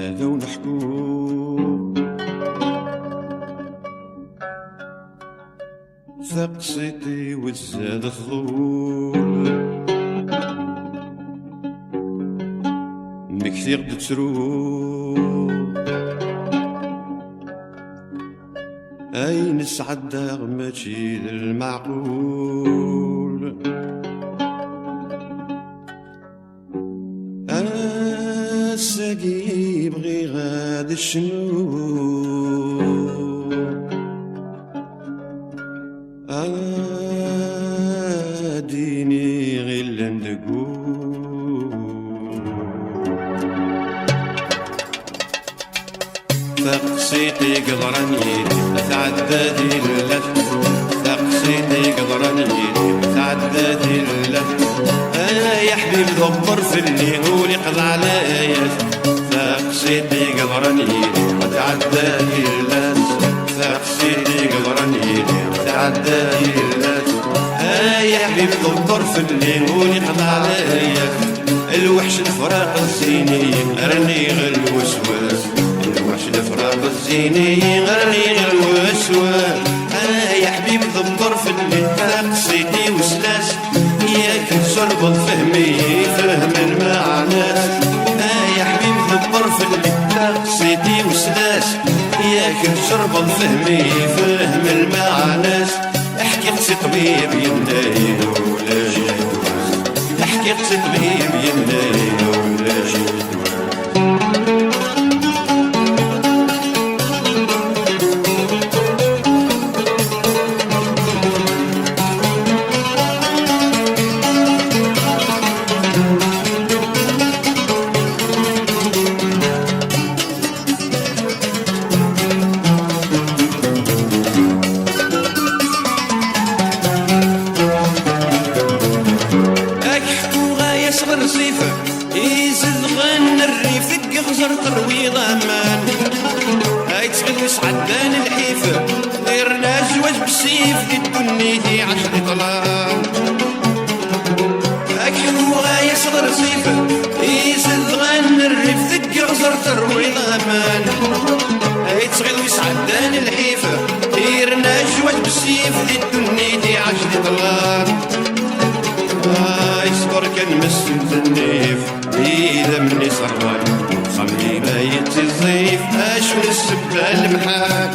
هذا ونحكو ثقصيتي وتزاد الظهور مكثير دترو أي نسعد ماشي المعقول الساقي بغي غاد الشنو ديني غير لندقو ثقسيتي قدراني تعدادي اللف ثقسيتي قدراني تعدادي اللف يا حبيب دبر في اللي هو يقضى عليا ثقسيتي قدراني تعدادي اللف ثقسيتي قدراني تعدادي اللف يا حبيب دبر في اللي هو يقضى عليا الوحش الفراق الزيني رني غير الوسواس الوحش الفراق الزيني غرني غير الوسواس يا حبيب دبر في اللي تقصيتي وسلاس ياك تشرب فهمي فهم المعنى يا حبيب دبر في اللي تقصيتي وسلاس ياك تشرب فهمي فهم المعنى احكي قصي طبيب يمناين ولا جدواز احكي قصي طبيب يمناين ولا جدواز رصيفة يزد غن الريف يغزر تروي ضمان هاي تغلس عدان الحيفة غيرنا زواج بالسيف دي الدنيا دي 10 طلال أكحو غاية صدر رصيفة يزد غن الريف يغزر تروي ضمان هاي تغلس عدان الحيفة غيرنا زواج بالسيف دي الدنيا دي 10 طلال يصبر كان مسلم النيف إذا مني صربان خمي ما يتزيف أشو السبة المحاك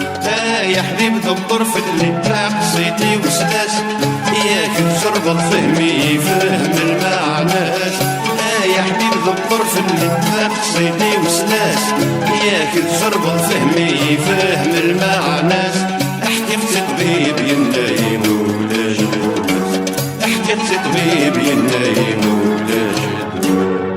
يا حبيب دبر في اللي تقصيتي وسلاس ياك تشرب فهمي فهم المعناس يا حبيب دبر في اللي تقصيتي وسلاس ياك تشرب فهمي فهم المعناس احكي في طبيب ينايم ولا جدواز احكي في طبيب ينايم ولا جدواز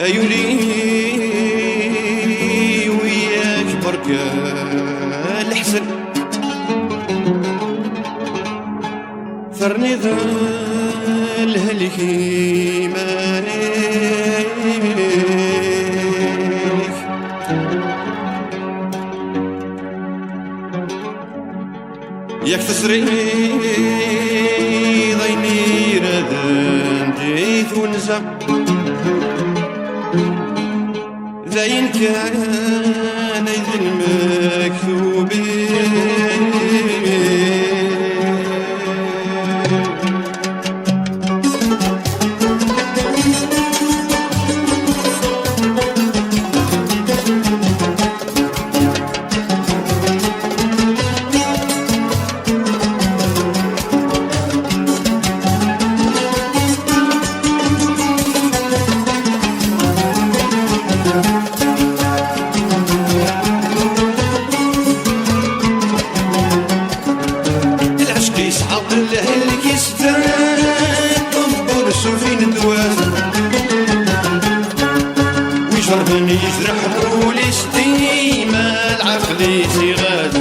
أيولي وياك بركة الحسن ثرني ذا الهلكي مالك ياك تسري ضيني ردان جيت ونزع زين كان إذن مكتوبين ويجربني يجرح بوليس ديما العقلي صغاد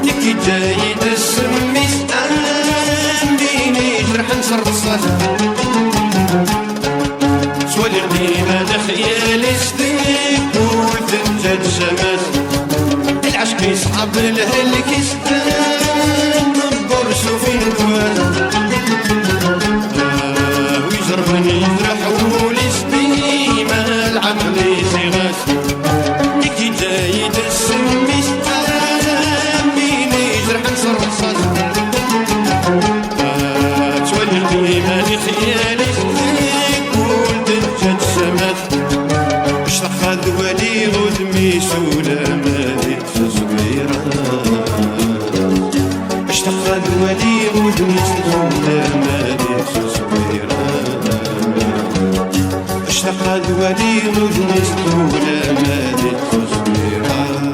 تكي جايد السميس عنديني يجرح نصرصات سوالي قديمة لخيالي صديق وثنجد شمس العشق يصعب الهلك تسميش ميني جرح نصر رصاص تولي مالي خيالي قول دجاج سمات اشتاق ذوالي غدمي سولا مالي صغيرة اشتاق ذوالي غدمي سولا مالي صغيرة اشتاق ذوالي غدمي سولا مالي صغيرة